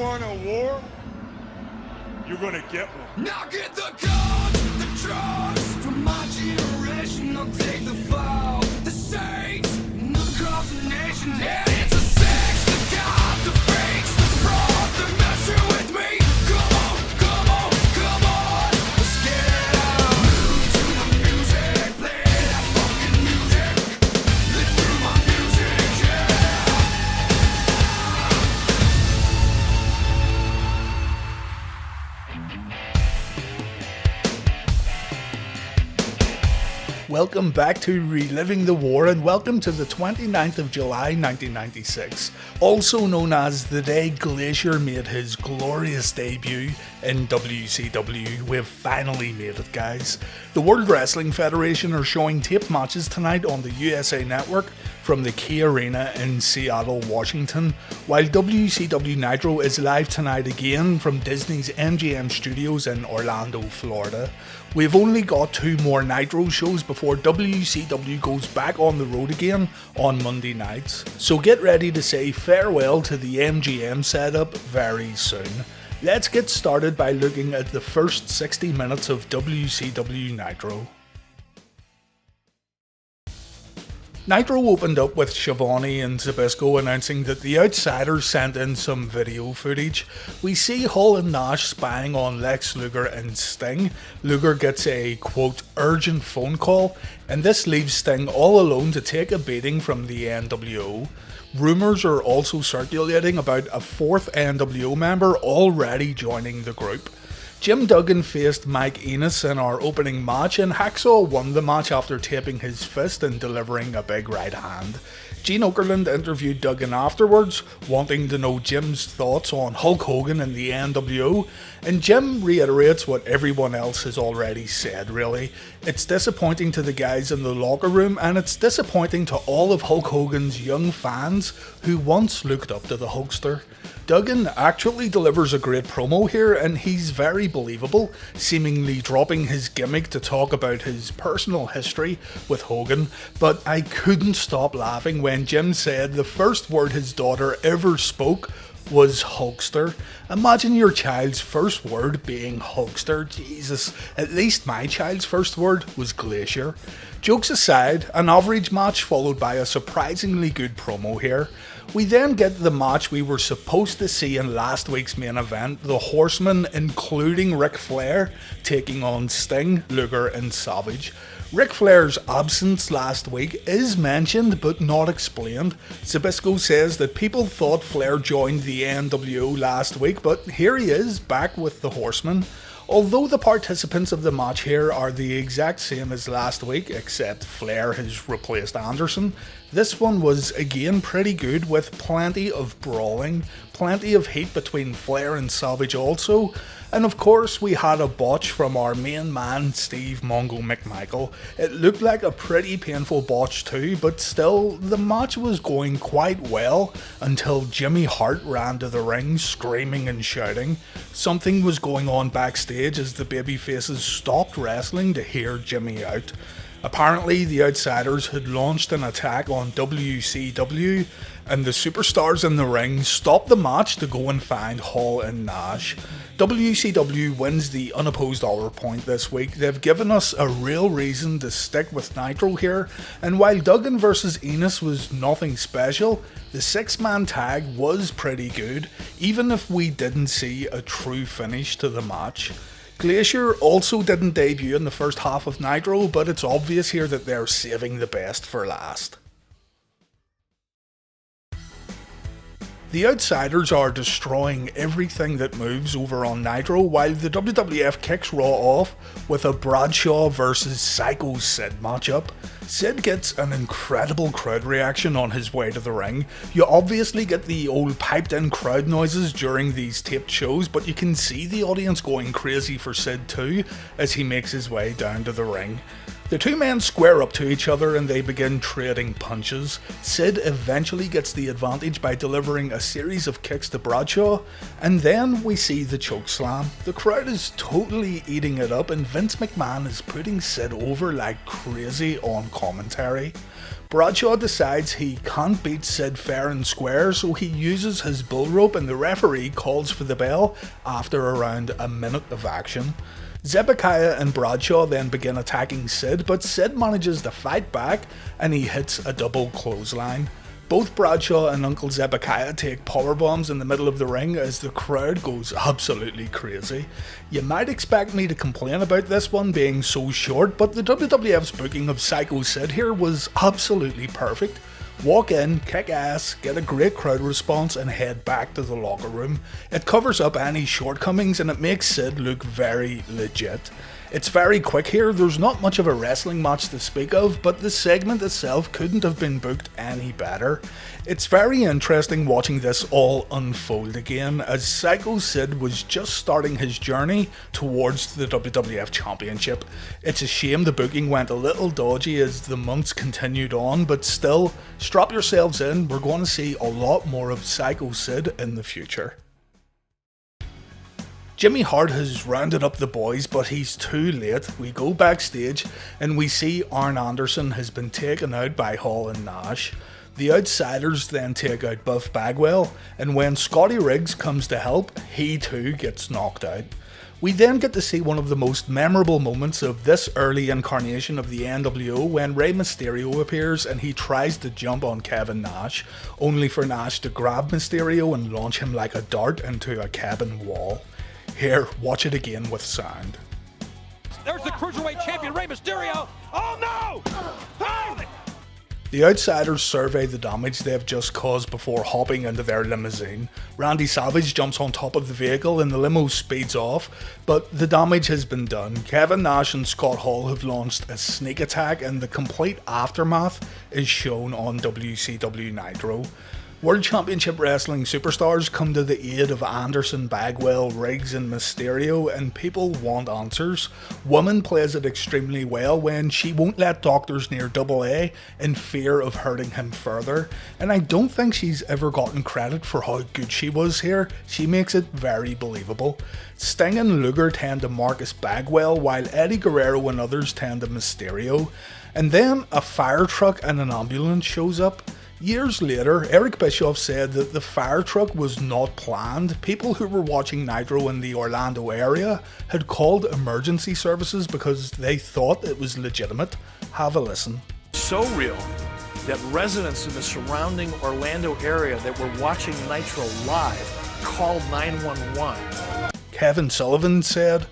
want a war? You're gonna get one. Now get the guns, the drugs from my generation. I'll take the fall, the saints, and across the nation. And it's a sex, the gods, the fakes, the fraud, they're messing with me. Come on, come on, come on, let's get it out. Move to the music, play that fucking music. Live through my music, yeah. Welcome back to Reliving the War, and welcome to the 29th of July 1996, also known as the day Glacier made his glorious debut in WCW. We've finally made it, guys. The World Wrestling Federation are showing taped matches tonight on the USA Network from the Key Arena in Seattle, Washington, while WCW Nitro is live tonight again from Disney's MGM Studios in Orlando, Florida. We've only got 2 more Nitro shows before WCW goes back on the road again on Monday nights, so get ready to say farewell to the MGM setup very soon. Let's get started by looking at the first 60 minutes of WCW Nitro. Nitro opened up with Schiavone and Zbyszko announcing that the Outsiders sent in some video footage. We see Hull and Nash spying on Lex Luger and Sting. Luger gets a, quote, urgent phone call, and this leaves Sting all alone to take a beating from the NWO. Rumours are also circulating about a 4th NWO member already joining the group. Jim Duggan faced Mike Enos in our opening match, and Hacksaw won the match after taping his fist and delivering a big right hand. Gene Okerlund interviewed Duggan afterwards, wanting to know Jim's thoughts on Hulk Hogan and the NWO, and Jim reiterates what everyone else has already said, really. It's disappointing to the guys in the locker room, and it's disappointing to all of Hulk Hogan's young fans who once looked up to the Hulkster. Duggan actually delivers a great promo here, and he's very believable, seemingly dropping his gimmick to talk about his personal history with Hogan, but I couldn't stop laughing when Jim said the first word his daughter ever spoke was Hulkster. Imagine your child's first word being Hulkster. Jesus, at least my child's first word was Glacier. Jokes aside, an average match followed by a surprisingly good promo here. We then get the match we were supposed to see in last week's main event, the Horsemen, including Ric Flair, taking on Sting, Luger and Savage. Ric Flair's absence last week is mentioned but not explained. Zbyszko says that people thought Flair joined the NWO last week, but here he is, back with the Horsemen. Although the participants of the match here are the exact same as last week, except Flair has replaced Anderson, this one was again pretty good with plenty of brawling, plenty of heat between Flair and Savage also, and of course we had a botch from our main man Steve Mongo McMichael. It looked like a pretty painful botch too, but still the match was going quite well until Jimmy Hart ran to the ring screaming and shouting. Something was going on backstage as the babyfaces stopped wrestling to hear Jimmy out. Apparently the Outsiders had launched an attack on WCW, and the superstars in the ring stopped the match to go and find Hall and Nash. WCW wins the Unopposed Hour Point this week. They've given us a real reason to stick with Nitro here, and while Duggan vs Enos was nothing special, the 6-man tag was pretty good, even if we didn't see a true finish to the match. Glacier also didn't debut in the first half of Nitro, but it's obvious here that they're saving the best for last. The Outsiders are destroying everything that moves over on Nitro, while the WWF kicks Raw off with a Bradshaw vs Psycho Sid matchup. Sid gets an incredible crowd reaction on his way to the ring. You obviously get the old piped in crowd noises during these taped shows, but you can see the audience going crazy for Sid too as he makes his way down to the ring. The two men square up to each other and they begin trading punches. Sid eventually gets the advantage by delivering a series of kicks to Bradshaw, and then we see the chokeslam. The crowd is totally eating it up and Vince McMahon is putting Sid over like crazy on commentary. Bradshaw decides he can't beat Sid fair and square, so he uses his bull rope and the referee calls for the bell after around a minute of action. Zebekiah and Bradshaw then begin attacking Sid, but Sid manages to fight back and he hits a double clothesline. Both Bradshaw and Uncle Zebekiah take powerbombs in the middle of the ring as the crowd goes absolutely crazy. You might expect me to complain about this one being so short, but the WWF's booking of Psycho Sid here was absolutely perfect. Walk in, kick ass, get a great crowd response and head back to the locker room. It covers up any shortcomings and it makes Sid look very legit. It's very quick here, there's not much of a wrestling match to speak of, but the segment itself couldn't have been booked any better. It's very interesting watching this all unfold again, as Psycho Sid was just starting his journey towards the WWF Championship. It's a shame the booking went a little dodgy as the months continued on, but still, strap yourselves in, we're going to see a lot more of Psycho Sid in the future. Jimmy Hart has rounded up the boys, but he's too late. We go backstage and we see Arn Anderson has been taken out by Hall and Nash. The Outsiders then take out Buff Bagwell, and when Scotty Riggs comes to help, he too gets knocked out. We then get to see one of the most memorable moments of this early incarnation of the NWO when Rey Mysterio appears and he tries to jump on Kevin Nash, only for Nash to grab Mysterio and launch him like a dart into a cabin wall. Here, watch it again with sound. There's the Cruiserweight Champion Rey Mysterio. Oh no! Oh! The Outsiders survey the damage they have just caused before hopping into their limousine. Randy Savage jumps on top of the vehicle and the limo speeds off, but the damage has been done. Kevin Nash and Scott Hall have launched a sneak attack and the complete aftermath is shown on WCW Nitro. World Championship Wrestling superstars come to the aid of Anderson, Bagwell, Riggs and Mysterio, and people want answers. Woman plays it extremely well when she won't let doctors near Double A in fear of hurting him further, and I don't think she's ever gotten credit for how good she was here. She makes it very believable. Sting and Luger tend to Marcus Bagwell, while Eddie Guerrero and others tend to Mysterio, and then a fire truck and an ambulance shows up. Years later, Eric Bischoff said that the fire truck was not planned. People who were watching Nitro in the Orlando area had called emergency services because they thought it was legitimate. Have a listen. So real that residents in the surrounding Orlando area that were watching Nitro live called 911. Kevin Sullivan said,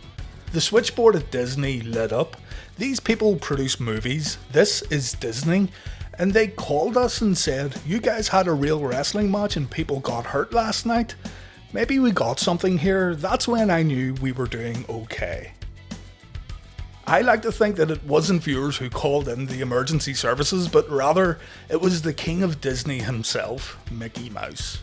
"The switchboard at Disney lit up. These people produce movies. This is Disney. And they called us and said, you guys had a real wrestling match and people got hurt last night. Maybe we got something here. That's when I knew we were doing okay." I like to think that it wasn't viewers who called in the emergency services, but rather it was the king of Disney himself, Mickey Mouse.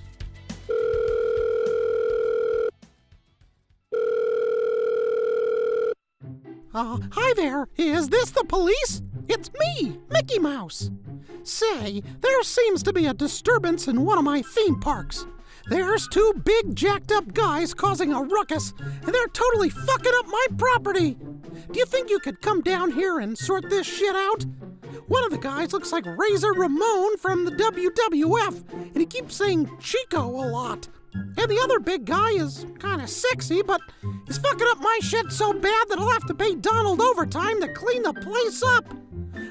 Hi there, is this the police? It's me, Mickey Mouse. Say, there seems to be a disturbance in one of my theme parks. There's two big jacked up guys causing a ruckus, and they're totally fucking up my property. Do you think you could come down here and sort this shit out? One of the guys looks like Razor Ramon from the WWF, and he keeps saying Chico a lot. And the other big guy is kinda sexy, but he's fucking up my shit so bad that I'll have to pay Donald overtime to clean the place up.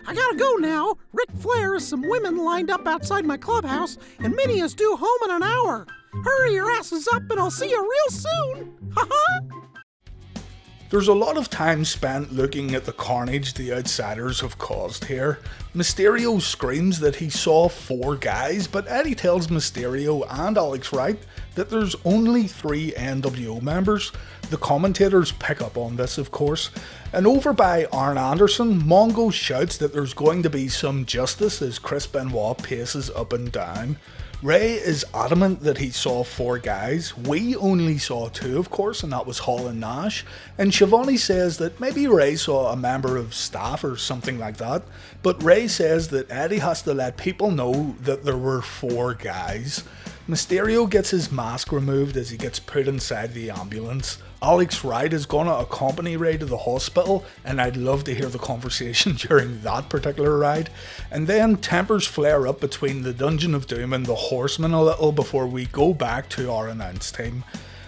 I gotta go now. Ric Flair has some women lined up outside my clubhouse, and Minnie is due home in an hour. Hurry your asses up and I'll see you real soon. Ha-ha! There's a lot of time spent looking at the carnage the Outsiders have caused here. Mysterio screams that he saw 4 guys, but Eddie tells Mysterio and Alex Wright that there's only 3 NWO members. The commentators pick up on this, of course, and over by Arn Anderson, Mongo shouts that there's going to be some justice as Chris Benoit paces up and down. Rey is adamant that he saw 4 guys. We only saw 2, of course, and that was Hall and Nash. And Schiavone says that maybe Rey saw a member of staff or something like that. But Rey says that Eddie has to let people know that there were 4 guys. Mysterio gets his mask removed as he gets put inside the ambulance. Alex Wright is going to accompany Rey to the hospital, and I'd love to hear the conversation during that particular ride. And then tempers flare up between the Dungeon of Doom and the Horsemen a little before we go back to our announce team.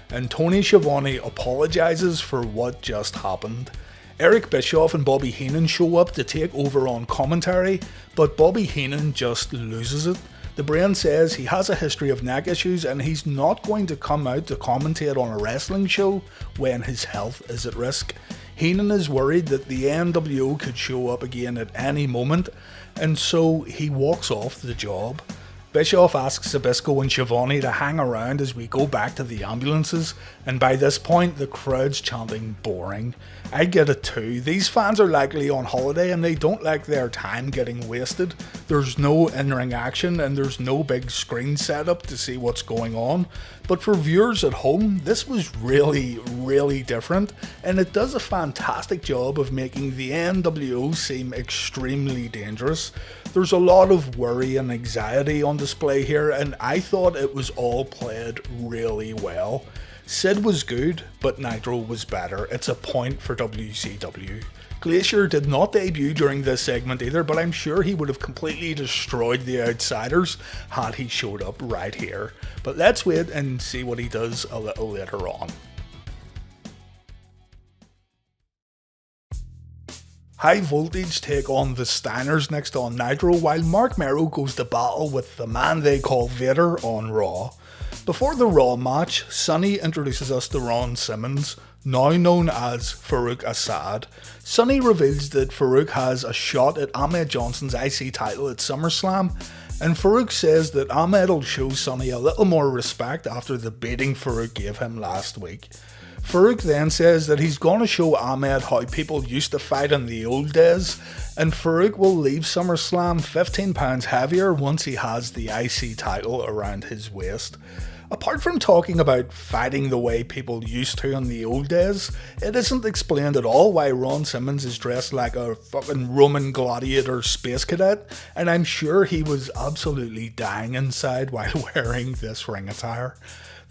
And Tony Schiavone apologises for what just happened. Eric Bischoff and Bobby Heenan show up to take over on commentary, but Bobby Heenan just loses it. The Brain says he has a history of neck issues and he's not going to come out to commentate on a wrestling show when his health is at risk. Heenan is worried that the NWO could show up again at any moment, and so he walks off the job. Bischoff asks Zbyszko and Schiavone to hang around as we go back to the ambulances, and by this point the crowd's chanting boring. I get it too. These fans are likely on holiday and they don't like their time getting wasted. There's no in-ring action and there's no big screen setup to see what's going on. But for viewers at home, this was really different, and it does a fantastic job of making the NWO seem extremely dangerous. There's a lot of worry and anxiety on display here, and I thought it was all played really well. Sid was good, but Nitro was better. It's a point for WCW. Glacier did not debut during this segment either, but I'm sure he would have completely destroyed the Outsiders had he showed up right here. But let's wait and see what he does a little later on. High Voltage take on the Steiners next on Nitro, while Marc Mero goes to battle with the man they call Vader on Raw. Before the Raw match, Sonny introduces us to Ron Simmons, now known as Farouk Assad. Sonny reveals that Farouk has a shot at Ahmed Johnson's IC title at SummerSlam, and Farouk says that Ahmed will show Sonny a little more respect after the beating Farouk gave him last week. Farouk then says that he's going to show Ahmed how people used to fight in the old days, and Farouk will leave SummerSlam 15 pounds heavier once he has the IC title around his waist. Apart from talking about fighting the way people used to in the old days, it isn't explained at all why Ron Simmons is dressed like a fucking Roman gladiator space cadet, and I'm sure he was absolutely dying inside while wearing this ring attire.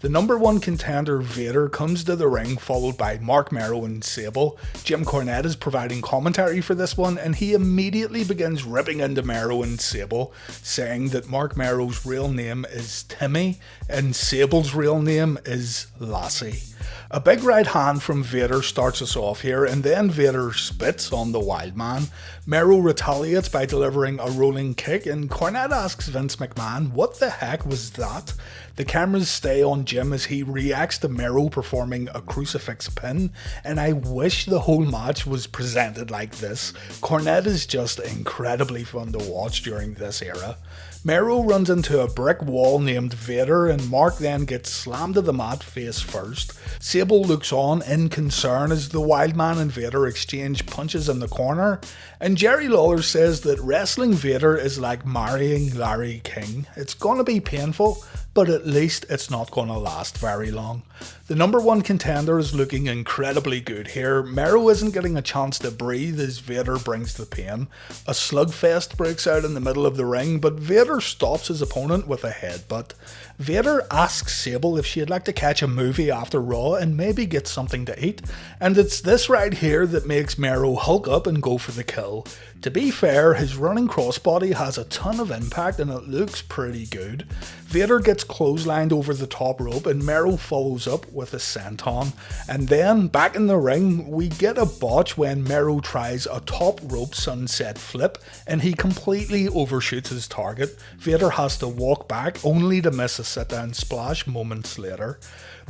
The number 1 contender Vader comes to the ring, followed by Marc Mero and Sable. Jim Cornette is providing commentary for this one, and he immediately begins ripping into Mero and Sable, saying that Marc Mero's real name is Timmy and Sable's real name is Lassie. A big right hand from Vader starts us off here, and then Vader spits on the Wild Man. Mero retaliates by delivering a rolling kick, and Cornette asks Vince McMahon, what the heck was that? The cameras stay on Jim as he reacts to Mero performing a crucifix pin, and I wish the whole match was presented like this. Cornette is just incredibly fun to watch during this era. Mero runs into a brick wall named Vader, and Marc then gets slammed to the mat face first. Sable looks on in concern as the Wild Man and Vader exchange punches in the corner, and Jerry Lawler says that wrestling Vader is like marrying Larry King. It's gonna be painful, but at least it's not gonna last very long. The number 1 contender is looking incredibly good here. Mero isn't getting a chance to breathe as Vader brings the pain. A slugfest breaks out in the middle of the ring, but Vader stops his opponent with a headbutt. Vader asks Sable if she'd like to catch a movie after Raw and maybe get something to eat, and it's this right here that makes Mero hulk up and go for the kill. To be fair, his running crossbody has a ton of impact and it looks pretty good. Vader gets clotheslined over the top rope and Mero follows up with a senton. And then, back in the ring, we get a botch when Mero tries a top rope sunset flip and he completely overshoots his target. Vader has to walk back only to miss a sit-down splash moments later.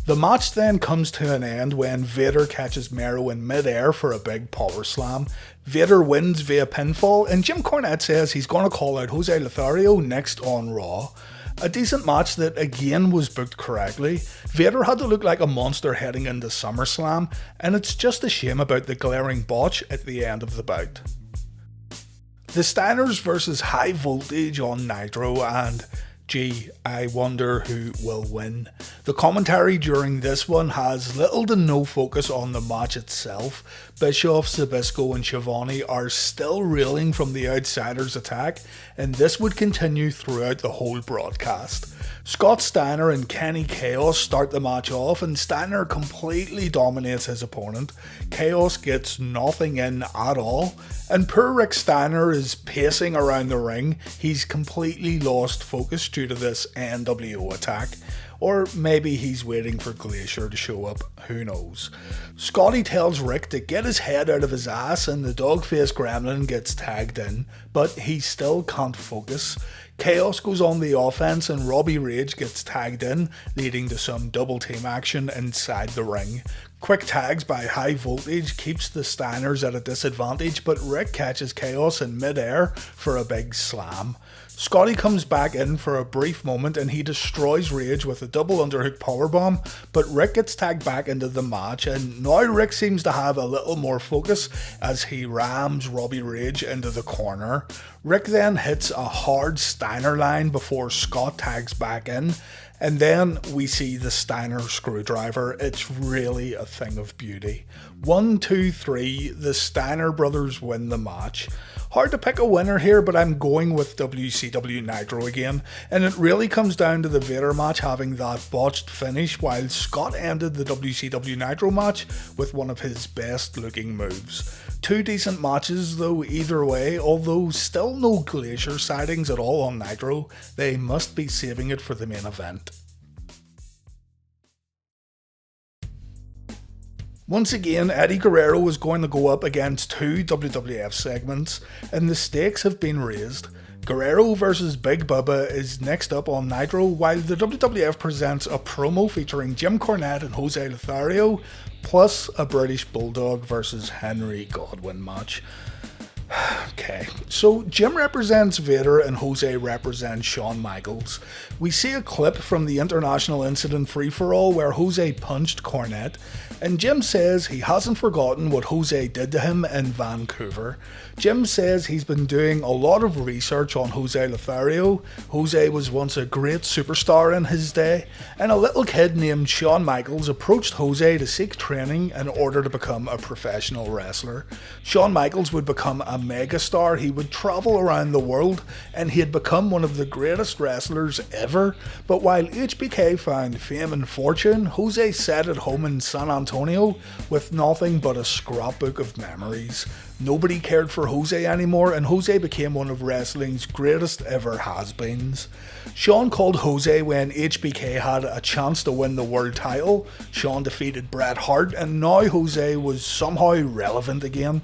The match then comes to an end when Vader catches Mero in mid-air for a big power slam. Vader wins via pinfall, and Jim Cornette says he's going to call out Jose Lothario next on Raw. A decent match that again was booked correctly. Vader had to look like a monster heading into SummerSlam, and it's just a shame about the glaring botch at the end of the bout. The Steiners versus High Voltage on Nitro, and Gee, I wonder who will win. The commentary during this one has little to no focus on the match itself. Bischoff, Zbyszko and Schiavone are still reeling from the Outsiders' attack, and this would continue throughout the whole broadcast. Scott Steiner and Kenny Chaos start the match off, and Steiner completely dominates his opponent. Chaos gets nothing in at all, and poor Rick Steiner is pacing around the ring. He's completely lost focus due to this NWO attack. Or maybe he's waiting for Glacier to show up, who knows. Scotty tells Rick to get his head out of his ass, and the dog-faced gremlin gets tagged in, but he still can't focus. Chaos goes on the offense and Robbie Rage gets tagged in, leading to some double team action inside the ring. Quick tags by High Voltage keeps the Steiners at a disadvantage, but Rick catches Chaos in mid-air for a big slam. Scotty comes back in for a brief moment and he destroys Rage with a double underhook powerbomb, but Rick gets tagged back into the match, and now Rick seems to have a little more focus as he rams Robbie Rage into the corner. Rick then hits a hard Steiner line before Scott tags back in, and then we see the Steiner screwdriver. It's really a thing of beauty. 1, 2, 3, the Steiner brothers win the match. Hard to pick a winner here, but I'm going with WCW Nitro again, and it really comes down to the Vader match having that botched finish, while Scott ended the WCW Nitro match with one of his best looking moves. Two decent matches though either way, although still no Glacier sightings at all on Nitro. They must be saving it for the main event. Once again, Eddie Guerrero is going to go up against two WWF segments, and the stakes have been raised. Guerrero vs Big Bubba is next up on Nitro, while the WWF presents a promo featuring Jim Cornette and Jose Lothario, plus a British Bulldog vs Henry Godwinn match. Okay, so Jim represents Vader and Jose represents Shawn Michaels. We see a clip from the International Incident Free-For-All where Jose punched Cornette, and Jim says he hasn't forgotten what Jose did to him in Vancouver. Jim says he's been doing a lot of research on Jose Lothario. Jose was once a great superstar in his day, and a little kid named Shawn Michaels approached Jose to seek training in order to become a professional wrestler. Shawn Michaels would become a megastar, he would travel around the world, and he had become one of the greatest wrestlers ever. But while HBK found fame and fortune, Jose sat at home in San Antonio with nothing but a scrapbook of memories. Nobody cared for Jose anymore, and Jose became one of wrestling's greatest ever has-beens. Shawn called Jose when HBK had a chance to win the world title. Shawn defeated Bret Hart, and now Jose was somehow relevant again.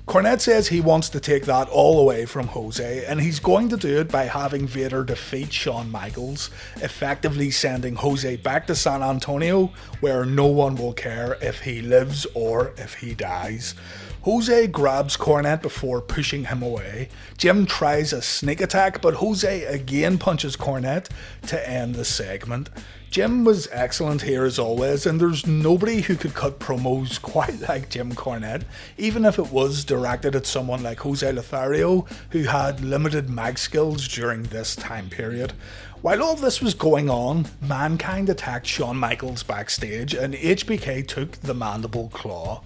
Cornette says he wants to take that all away from Jose, and he's going to do it by having Vader defeat Shawn Michaels, effectively sending Jose back to San Antonio, where no one will care if he lives or if he dies. Jose grabs Cornette before pushing him away. Jim tries a sneak attack, but Jose again punches Cornette to end the segment. Jim was excellent here as always, and there's nobody who could cut promos quite like Jim Cornette, even if it was directed at someone like Jose Lothario, who had limited mag skills during this time period. While all this was going on, Mankind attacked Shawn Michaels backstage, and HBK took the mandible claw.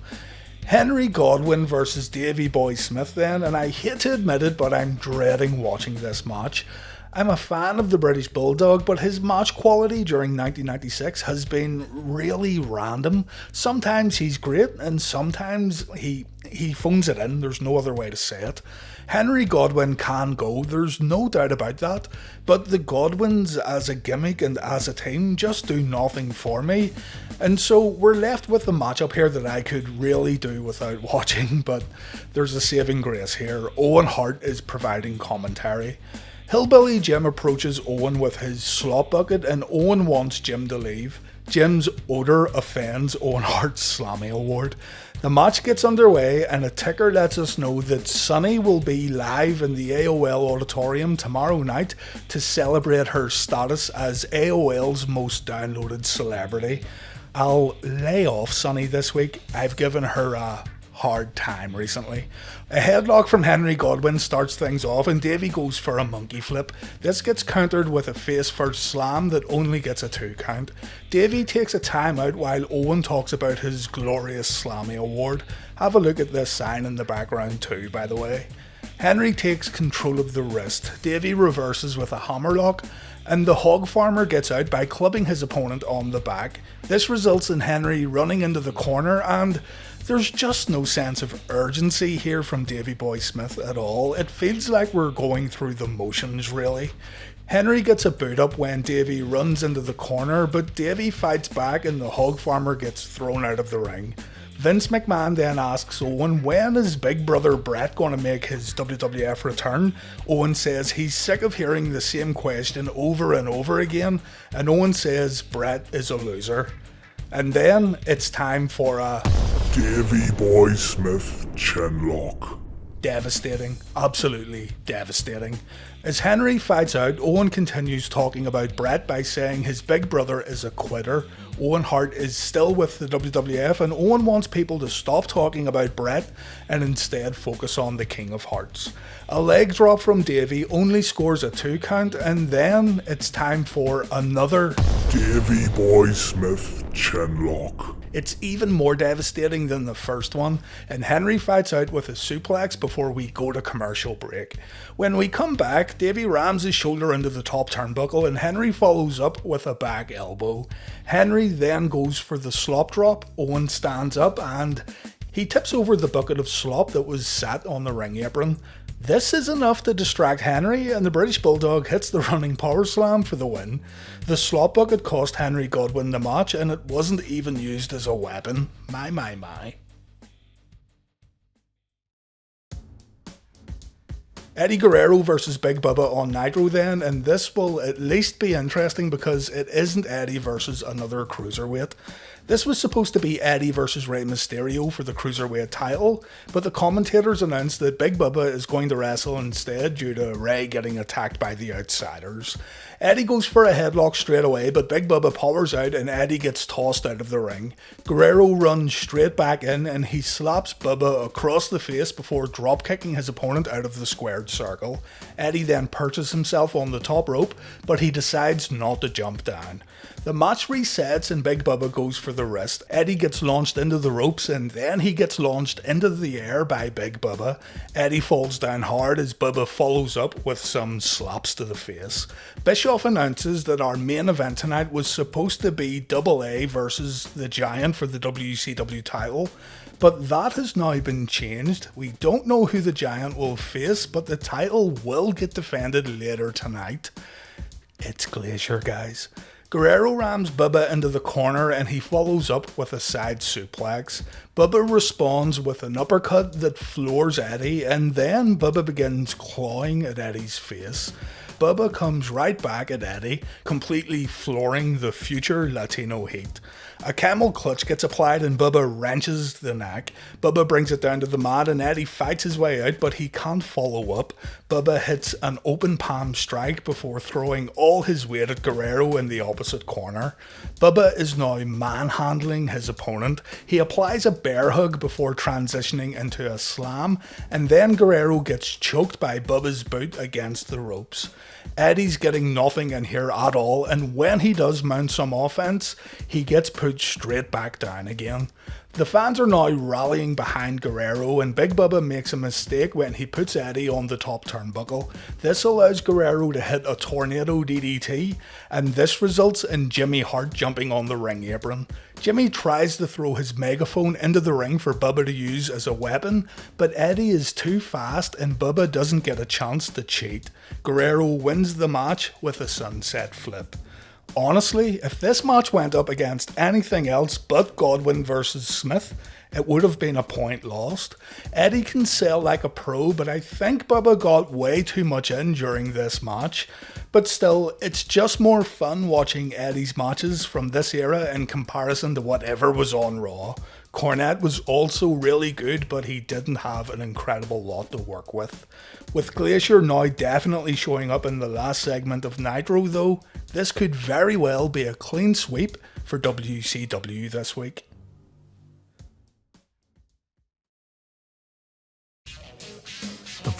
Henry Godwinn versus Davey Boy Smith then, and I hate to admit it, but I'm dreading watching this match. I'm a fan of the British Bulldog, but his match quality during 1996 has been really random. Sometimes he's great, and sometimes he phones it in, there's no other way to say it. Henry Godwinn can go, there's no doubt about that, but the Godwinns as a gimmick and as a team just do nothing for me. And so we're left with a matchup here that I could really do without watching, but there's a saving grace here. Owen Hart is providing commentary. Hillbilly Jim approaches Owen with his slop bucket, and Owen wants Jim to leave. Jim's odour offends Owen Hart's Slammy Award. The match gets underway, and a ticker lets us know that Sunny will be live in the AOL auditorium tomorrow night to celebrate her status as AOL's most downloaded celebrity. I'll lay off Sunny this week. I've given her a hard time recently. A headlock from Henry Godwinn starts things off and Davey goes for a monkey flip. This gets countered with a face first slam that only gets a 2 count. Davey takes a timeout while Owen talks about his glorious Slammy award. Have a look at this sign in the background too, by the way. Henry takes control of the wrist. Davey reverses with a hammerlock, and the hog farmer gets out by clubbing his opponent on the back. This results in Henry running into the corner, and there's just no sense of urgency here from Davey Boy Smith at all. It feels like we're going through the motions, really. Henry gets a boot up when Davey runs into the corner, but Davey fights back and the hog farmer gets thrown out of the ring. Vince McMahon then asks Owen when is Big Brother Bret going to make his WWF return. Owen says he's sick of hearing the same question over and over again, and Owen says Bret is a loser. And then it's time for a Davey Boy Smith chinlock. Devastating, absolutely devastating. As Henry fights out, Owen continues talking about Bret by saying his big brother is a quitter. Owen Hart is still with the WWF and Owen wants people to stop talking about Bret and instead focus on the King of Hearts. A leg drop from Davey only scores a 2 count, and then it's time for another Davey Boy Smith chinlock. It's even more devastating than the first one, and Henry fights out with a suplex before we go to commercial break. When we come back, Davey rams his shoulder into the top turnbuckle and Henry follows up with a back elbow. Henry then goes for the slop drop. Owen stands up and he tips over the bucket of slop that was sat on the ring apron. This is enough to distract Henry, and the British Bulldog hits the running power slam for the win. The slop bucket cost Henry Godwinn the match, and it wasn't even used as a weapon. My. Eddie Guerrero versus Big Bubba on Nitro then, and this will at least be interesting because it isn't Eddie versus another cruiserweight. This was supposed to be Eddie versus Rey Mysterio for the Cruiserweight title, but the commentators announced that Big Bubba is going to wrestle instead due to Rey getting attacked by the Outsiders. Eddie goes for a headlock straight away, but Big Bubba powers out and Eddie gets tossed out of the ring. Guerrero runs straight back in and he slaps Bubba across the face before drop-kicking his opponent out of the squared circle. Eddie then perches himself on the top rope, but he decides not to jump down. The match resets and Big Bubba goes for the wrist. Eddie gets launched into the ropes and then he gets launched into the air by Big Bubba. Eddie falls down hard as Bubba follows up with some slaps to the face. Bischoff announces that our main event tonight was supposed to be Double A versus the Giant for the WCW title, but that has now been changed. We don't know who the Giant will face, but the title will get defended later tonight. It's Glacier, guys. Guerrero rams Bubba into the corner and he follows up with a side suplex. Bubba responds with an uppercut that floors Eddie, and then Bubba begins clawing at Eddie's face. Bubba comes right back at Eddie, completely flooring the future Latino Heat. A camel clutch gets applied and Bubba wrenches the neck. Bubba brings it down to the mat and Eddie fights his way out, but he can't follow up. Bubba hits an open palm strike before throwing all his weight at Guerrero in the opposite corner. Bubba is now manhandling his opponent. He applies a bear hug before transitioning into a slam, and then Guerrero gets choked by Bubba's boot against the ropes. Eddie's getting nothing in here at all, and when he does mount some offense, he gets put straight back down again. The fans are now rallying behind Guerrero, and Big Bubba makes a mistake when he puts Eddie on the top turnbuckle. This allows Guerrero to hit a tornado DDT, and this results in Jimmy Hart jumping on the ring apron. Jimmy tries to throw his megaphone into the ring for Bubba to use as a weapon, but Eddie is too fast and Bubba doesn't get a chance to cheat. Guerrero wins the match with a sunset flip. Honestly, if this match went up against anything else but Godwinn versus Smith, it would have been a point lost. Eddie can sell like a pro, but I think Bubba got way too much in during this match. But still, it's just more fun watching Eddie's matches from this era in comparison to whatever was on Raw. Cornette was also really good, but he didn't have an incredible lot to work with. With Glacier now definitely showing up in the last segment of Nitro though, this could very well be a clean sweep for WCW this week.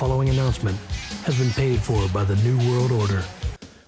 following announcement has been paid for by the New World Order.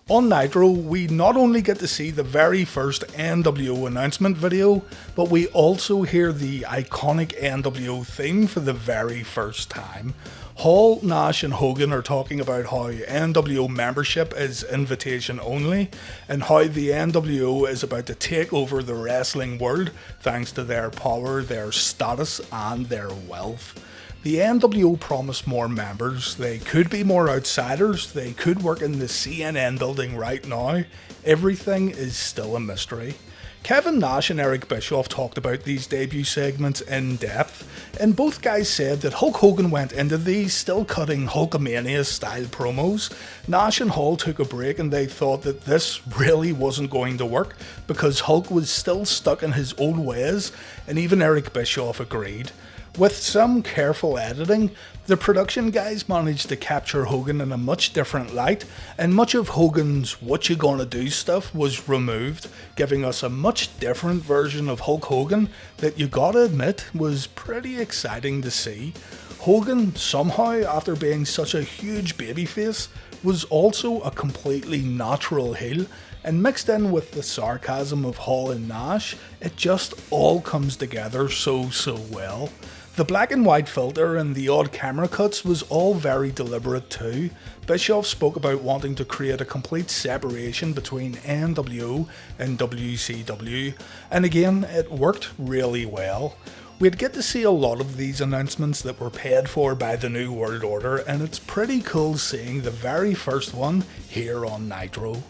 On Nitro, we not only get to see the very first NWO announcement video, but we also hear the iconic NWO theme for the very first time. Hall, Nash and Hogan are talking about how NWO membership is invitation only, and how the NWO is about to take over the wrestling world thanks to their power, their status and their wealth. The NWO promised more members, they could be more outsiders, they could work in the CNN building right now. Everything is still a mystery. Kevin Nash and Eric Bischoff talked about these debut segments in depth, and both guys said that Hulk Hogan went into these still cutting Hulkamania style promos. Nash and Hall took a break and they thought that this really wasn't going to work because Hulk was still stuck in his old ways, and even Eric Bischoff agreed. With some careful editing, the production guys managed to capture Hogan in a much different light, and much of Hogan's "what you gonna do" stuff was removed, giving us a much different version of Hulk Hogan that you gotta admit was pretty exciting to see. Hogan, somehow, after being such a huge babyface, was also a completely natural heel, and mixed in with the sarcasm of Hall and Nash, it just all comes together so well. The black and white filter and the odd camera cuts was all very deliberate too. Bischoff spoke about wanting to create a complete separation between NWO and WCW, and again, it worked really well. We'd get to see a lot of these announcements that were paid for by the New World Order, and it's pretty cool seeing the very first one here on Nitro.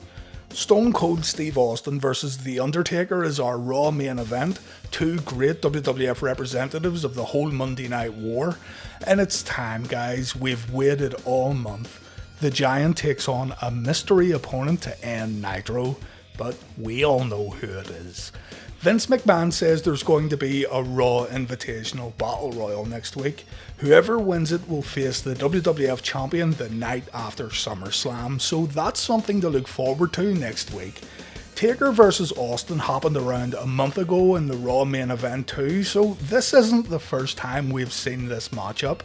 Stone Cold Steve Austin versus The Undertaker is our Raw main event, two great WWF representatives of the whole Monday Night War, and it's time guys, we've waited all month. The Giant takes on a mystery opponent to end Nitro, but we all know who it is. Vince McMahon says there's going to be a Raw Invitational Battle Royal next week. Whoever wins it will face the WWF Champion the night after SummerSlam, so that's something to look forward to next week. Taker vs Austin happened around a month ago in the Raw main event too, so this isn't the first time we've seen this matchup.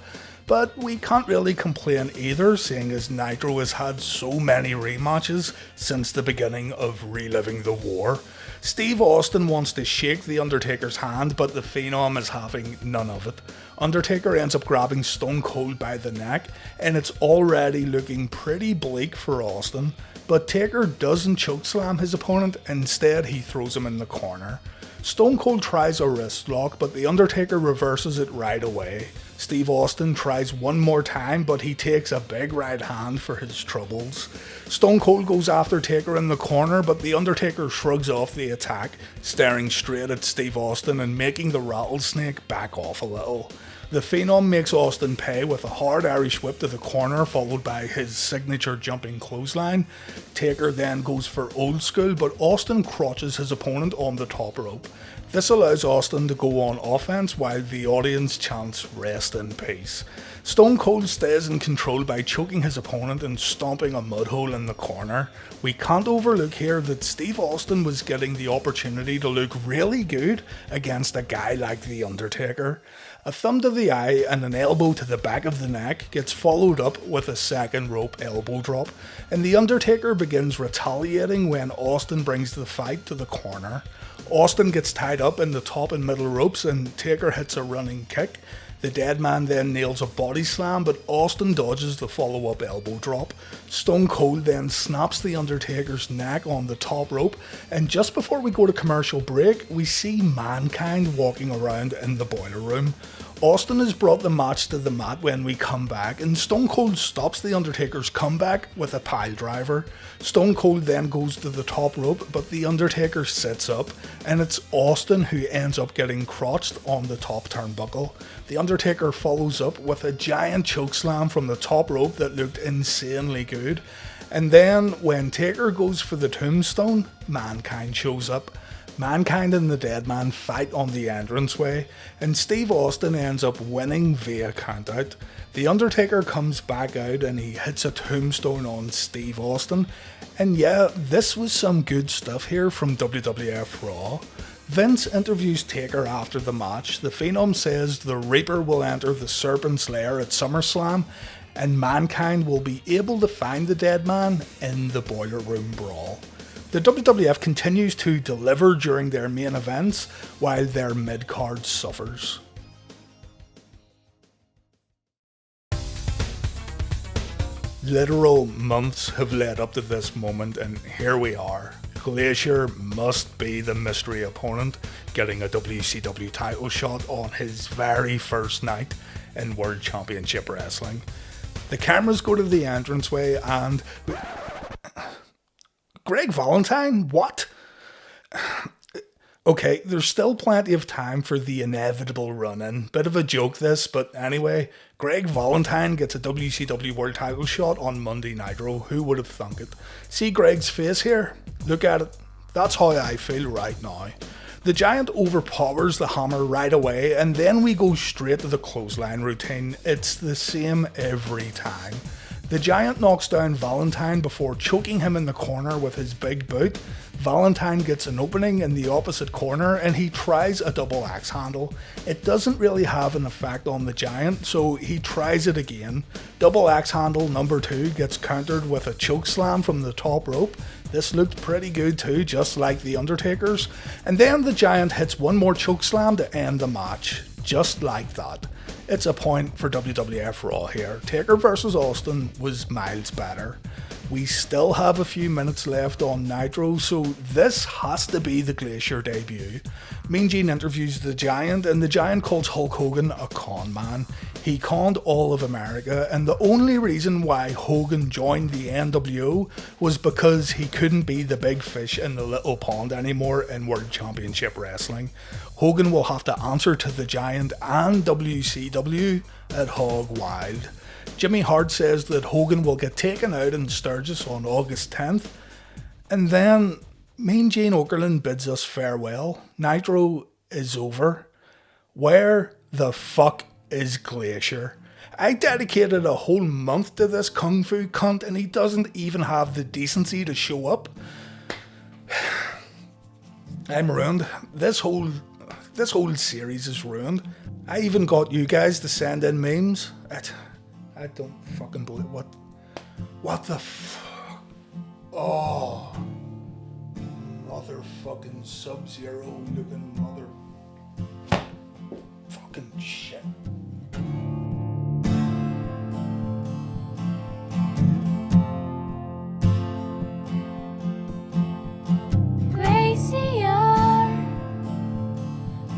But we can't really complain either, seeing as Nitro has had so many rematches since the beginning of Reliving the War. Steve Austin wants to shake The Undertaker's hand, but the Phenom is having none of it. Undertaker ends up grabbing Stone Cold by the neck, and it's already looking pretty bleak for Austin, but Taker doesn't chokeslam his opponent, instead he throws him in the corner. Stone Cold tries a wrist lock, but The Undertaker reverses it right away. Steve Austin tries one more time, but he takes a big right hand for his troubles. Stone Cold goes after Taker in the corner, but The Undertaker shrugs off the attack, staring straight at Steve Austin and making the rattlesnake back off a little. The Phenom makes Austin pay with a hard Irish whip to the corner, followed by his signature jumping clothesline. Taker then goes for old school, but Austin crotches his opponent on the top rope. This allows Austin to go on offense while the audience chants "rest in peace." Stone Cold stays in control by choking his opponent and stomping a mud hole in the corner. We can't overlook here that Steve Austin was getting the opportunity to look really good against a guy like The Undertaker. A thumb to the eye and an elbow to the back of the neck gets followed up with a second rope elbow drop, and The Undertaker begins retaliating when Austin brings the fight to the corner. Austin gets tied up in the top and middle ropes and Taker hits a running kick. The dead man then nails a body slam, but Austin dodges the follow-up elbow drop. Stone Cold then snaps The Undertaker's neck on the top rope, and just before we go to commercial break, we see Mankind walking around in the Boiler Room. Austin has brought the match to the mat when we come back, and Stone Cold stops The Undertaker's comeback with a pile driver. Stone Cold then goes to the top rope, but The Undertaker sits up, and it's Austin who ends up getting crotched on the top turnbuckle. The Undertaker follows up with a giant chokeslam from the top rope that looked insanely good, and then when Taker goes for the tombstone, Mankind shows up. Mankind and the Dead Man fight on the entranceway, and Steve Austin ends up winning via countout. The Undertaker comes back out and he hits a tombstone on Steve Austin, and yeah, this was some good stuff here from WWF Raw. Vince interviews Taker after the match. The Phenom says the Reaper will enter the Serpent's Lair at SummerSlam, and Mankind will be able to find the dead man in the Boiler Room Brawl. The WWF continues to deliver during their main events while their mid-card suffers. Literal months have led up to this moment, and here we are. Glacier must be the mystery opponent, getting a WCW title shot on his very first night in World Championship Wrestling. The cameras go to the entranceway and... Greg Valentine? What? Okay, there's still plenty of time for the inevitable run-in. Bit of a joke this, but anyway, Greg Valentine gets a WCW World title shot on Monday Nitro. Who would have thunk it? See Greg's face here? Look at it. That's how I feel right now. The Giant overpowers the Hammer right away, and then we go straight to the clothesline routine. It's the same every time. The Giant knocks down Valentine before choking him in the corner with his big boot. Valentine gets an opening in the opposite corner and he tries a double axe handle. It doesn't really have an effect on the Giant, so he tries it again. Double axe handle number 2 gets countered with a choke slam from the top rope. This looked pretty good too, just like the Undertaker's. And then the Giant hits one more choke slam to end the match. Just like that. It's a point for WWF Raw here. Taker vs Austin was miles better. We still have a few minutes left on Nitro, so this has to be the Glacier debut. Mean Gene interviews the Giant, and the Giant calls Hulk Hogan a con man. He conned all of America, and the only reason why Hogan joined the NWO was because he couldn't be the big fish in the little pond anymore in World Championship Wrestling. Hogan will have to answer to the Giant and WCW at Hog Wild. Jimmy Hart says that Hogan will get taken out in Sturgis on August 10th. And then Mean Gene Okerlund bids us farewell. Nitro is over. Where the fuck is Glacier? I dedicated a whole month to this kung fu cunt and he doesn't even have the decency to show up. I'm ruined. This whole series is ruined. I even got you guys to send in memes. I don't fucking believe what the fuck. Oh, motherfucking Sub-Zero looking mother fucking shit. Glacier,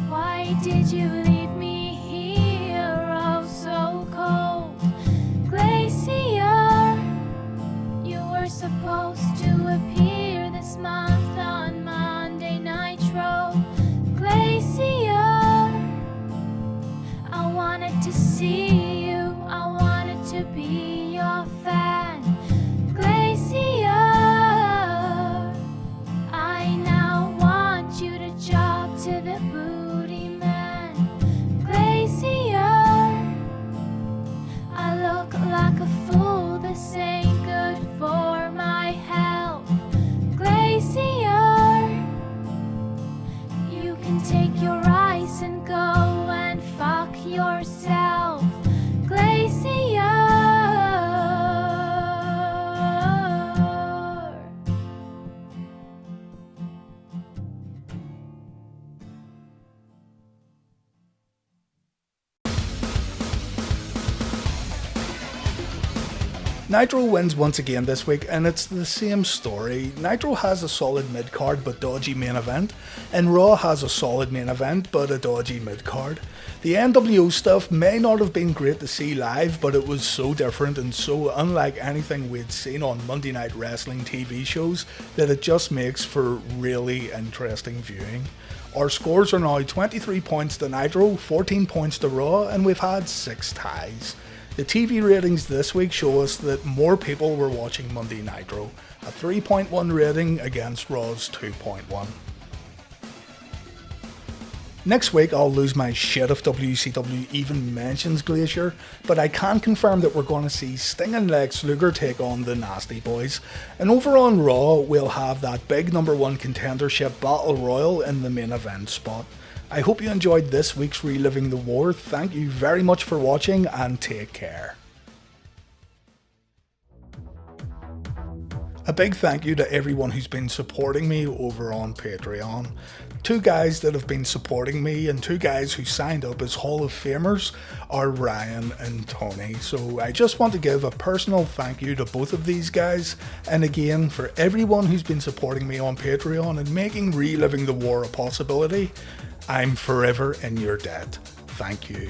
why did you leave me here oh so cold? Glacier, you were supposed to appear this month on Monday Nitro. Glacier, I wanted to see you, I wanted to be your fan. Glacier, I now want you to job to the booty man. Glacier, I look like a fool, this ain't good for my health. Glacier, you can take your ice and go and fuck yourself. Glacier. Nitro wins once again this week, and it's the same story. Nitro has a solid mid-card but dodgy main event, and Raw has a solid main event but a dodgy mid-card. The NWO stuff may not have been great to see live, but it was so different and so unlike anything we'd seen on Monday Night Wrestling TV shows that it just makes for really interesting viewing. Our scores are now 23 points to Nitro, 14 points to Raw, and we've had 6 ties. The TV ratings this week show us that more people were watching Monday Nitro, a 3.1 rating against Raw's 2.1. Next week I'll lose my shit if WCW even mentions Glacier, but I can confirm that we're going to see Sting and Lex Luger take on the Nasty Boys, and over on Raw we'll have that big #1 contendership battle royal in the main event spot. I hope you enjoyed this week's Reliving the War. Thank you very much for watching and take care. A big thank you to everyone who's been supporting me over on Patreon. 2 guys that have been supporting me and 2 guys who signed up as Hall of Famers are Ryan and Tony. So I just want to give a personal thank you to both of these guys, and again for everyone who's been supporting me on Patreon and making Reliving the War a possibility. I'm forever in your debt. Thank you.